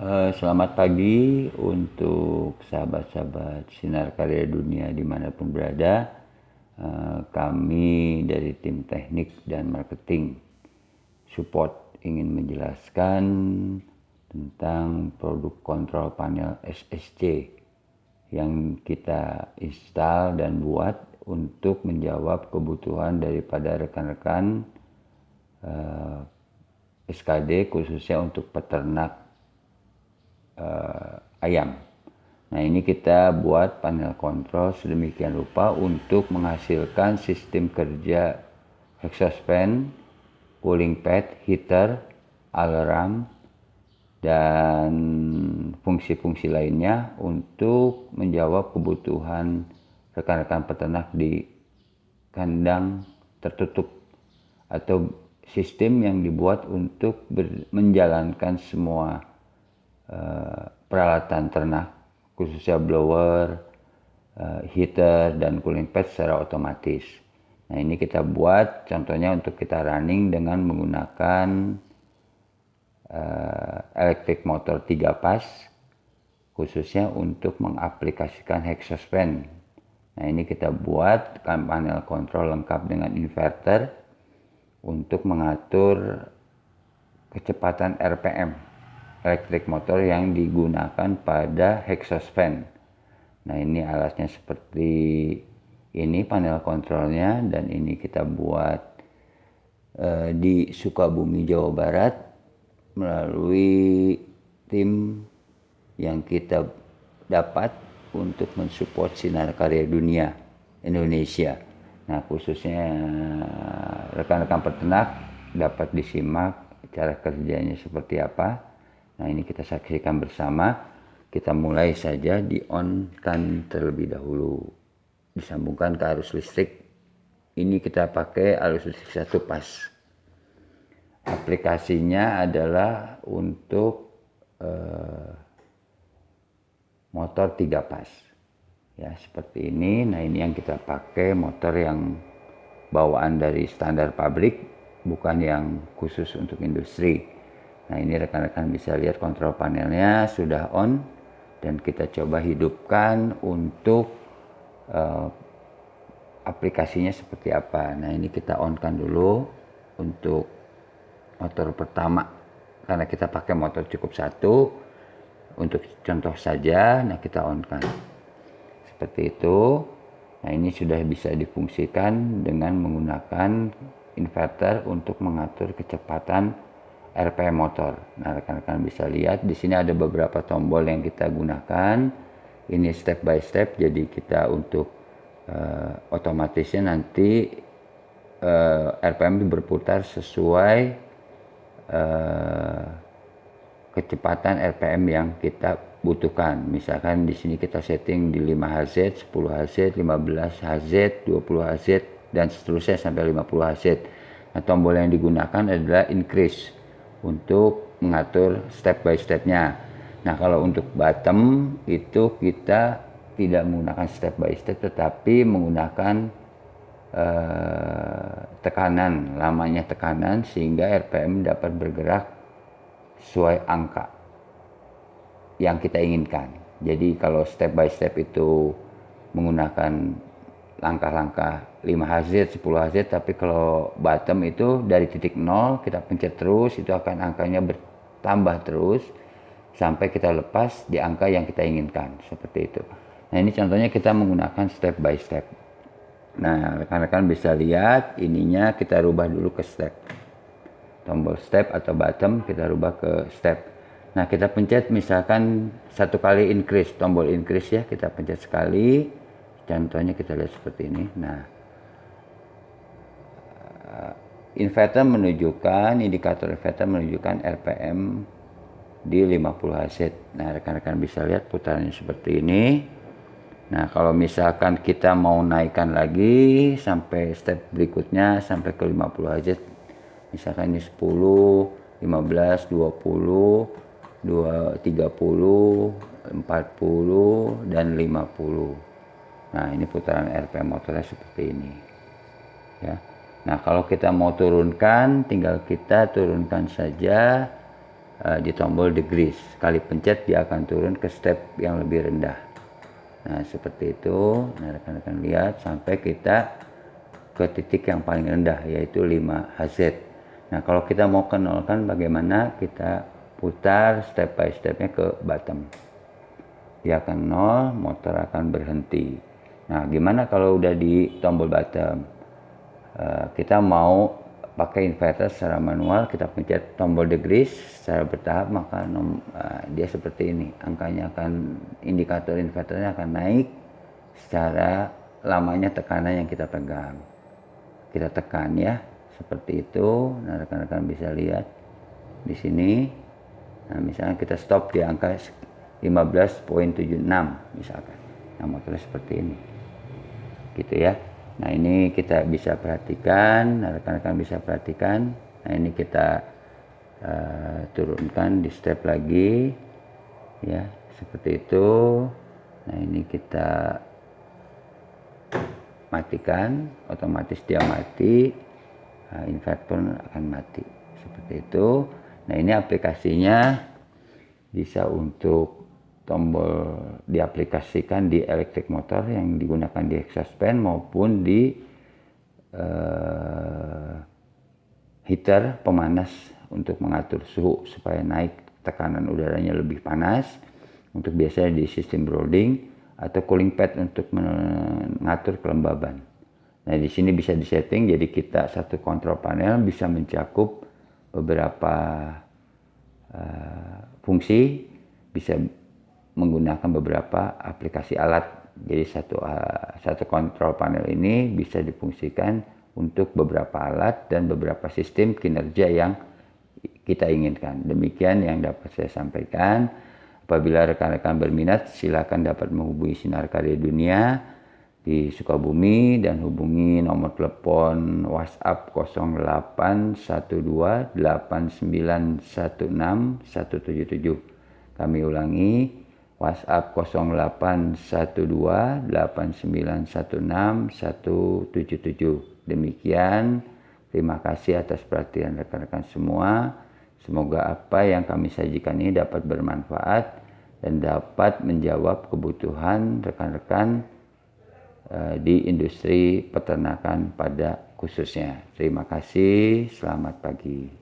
Selamat pagi untuk sahabat-sahabat Sinar Karya Dunia dimanapun berada. Kami dari tim teknik dan marketing support ingin menjelaskan tentang produk kontrol panel SSC yang kita install dan buat untuk menjawab kebutuhan daripada rekan-rekan SKD khususnya untuk peternak ayam. Nah, ini kita buat panel kontrol sedemikian rupa untuk menghasilkan sistem kerja exhaust fan, cooling pad, heater, alarm, dan fungsi-fungsi lainnya untuk menjawab kebutuhan rekan-rekan peternak di kandang tertutup atau sistem yang dibuat untuk menjalankan semua peralatan ternak khususnya blower, heater, dan cooling pad secara otomatis. Nah, ini kita buat contohnya untuk kita running dengan menggunakan electric motor 3 pas khususnya untuk mengaplikasikan exhaust fan. Nah, ini kita buat panel kontrol lengkap dengan inverter untuk mengatur kecepatan RPM electric motor yang digunakan pada exhaust fan. Nah, ini alatnya seperti ini panel kontrolnya, dan ini kita buat di Sukabumi, Jawa Barat melalui tim yang kita dapat untuk mensupport Sinar Karya Dunia Indonesia. Nah, khususnya rekan-rekan peternak dapat disimak cara kerjanya seperti apa. Nah, ini kita saksikan bersama. Kita mulai saja di on-kan terlebih dahulu. Disambungkan ke arus listrik. Ini kita pakai arus listrik 1 pas. Aplikasinya adalah untuk motor 3 pas. Ya, seperti ini. Nah, ini yang kita pakai motor yang bawaan dari standar pabrik, bukan yang khusus untuk industri. Nah, ini rekan-rekan bisa lihat kontrol panelnya sudah on, dan kita coba hidupkan untuk aplikasinya seperti apa. Nah, ini kita on kan dulu untuk motor pertama, karena kita pakai motor cukup 1 untuk contoh saja. Nah, kita on kan seperti itu. Nah, ini sudah bisa difungsikan dengan menggunakan inverter untuk mengatur kecepatan RPM motor. Nah, rekan-rekan bisa lihat di sini ada beberapa tombol yang kita gunakan. Ini step by step, jadi kita untuk otomatisnya nanti RPM berputar sesuai kecepatan RPM yang kita butuhkan. Misalkan di sini kita setting di 5 Hz, 10 Hz, 15 Hz, 20 Hz, dan seterusnya sampai 50 Hz. Nah, tombol yang digunakan adalah increase untuk mengatur step by stepnya. Nah, kalau untuk bottom itu kita tidak menggunakan step by step, tetapi menggunakan tekanan, lamanya tekanan, sehingga RPM dapat bergerak sesuai angka yang kita inginkan. Jadi kalau step by step itu menggunakan langkah-langkah 5 Hz, 10 Hz, tapi kalau bottom itu dari titik 0 kita pencet terus, itu akan angkanya bertambah terus sampai kita lepas di angka yang kita inginkan, seperti itu. Nah, ini contohnya kita menggunakan step by step. Nah, rekan-rekan bisa lihat ininya kita rubah dulu ke step. Tombol step atau bottom kita rubah ke step. Nah, kita pencet misalkan 1 kali increase, tombol increase ya, kita pencet sekali. Contohnya kita lihat seperti ini. Nah, indikator inverter menunjukkan RPM di 50 Hz. Nah, rekan-rekan bisa lihat putarannya seperti ini. Nah, kalau misalkan kita mau naikkan lagi sampai step berikutnya sampai ke 50 Hz. Misalkan ini 10, 15, 20, 30, 40, dan 50. Nah, ini putaran RPM motornya seperti ini. Ya. Nah, kalau kita mau turunkan, tinggal kita turunkan saja di tombol degrees. Sekali pencet dia akan turun ke step yang lebih rendah. Nah seperti itu. Nah rekan-rekan lihat sampai kita ke titik yang paling rendah, yaitu 5 Hz. Nah kalau kita mau ke nol kan bagaimana, kita putar step by stepnya ke bottom. Dia akan nol, motor akan berhenti. Nah gimana kalau udah di tombol bottom, kita mau pakai inverter secara manual, kita pencet tombol degrees secara bertahap, maka dia seperti ini, angkanya akan, indikator inverternya akan naik secara lamanya tekanan yang kita pegang. Kita tekan ya, seperti itu. Nah rekan-rekan bisa lihat di sini. Nah misalnya kita stop di angka 15.76 misalkan. Nah motornya seperti ini, gitu ya. Nah ini kita bisa perhatikan, rekan-rekan bisa perhatikan. Nah ini kita turunkan di step lagi, ya seperti itu. Nah ini kita matikan, otomatis dia mati, inverter akan mati, seperti itu. Nah ini aplikasinya bisa untuk tombol diaplikasikan di elektrik motor yang digunakan di exhaust fan maupun di heater pemanas untuk mengatur suhu supaya naik tekanan udaranya lebih panas, untuk biasanya di sistem browding, atau cooling pad untuk mengatur kelembaban. Nah di sini bisa disetting jadi kita satu kontrol panel bisa mencakup beberapa fungsi, bisa menggunakan beberapa aplikasi alat. Jadi satu kontrol panel ini bisa difungsikan untuk beberapa alat dan beberapa sistem kinerja yang kita inginkan. Demikian yang dapat saya sampaikan. Apabila rekan-rekan berminat, silakan dapat menghubungi Sinar Karya Dunia di Sukabumi dan hubungi nomor telepon WhatsApp 08128916 177. Kami ulangi, WhatsApp 08128916 177. Demikian, terima kasih atas perhatian rekan-rekan semua. Semoga apa yang kami sajikan ini dapat bermanfaat dan dapat menjawab kebutuhan rekan-rekan di industri peternakan pada khususnya. Terima kasih, selamat pagi.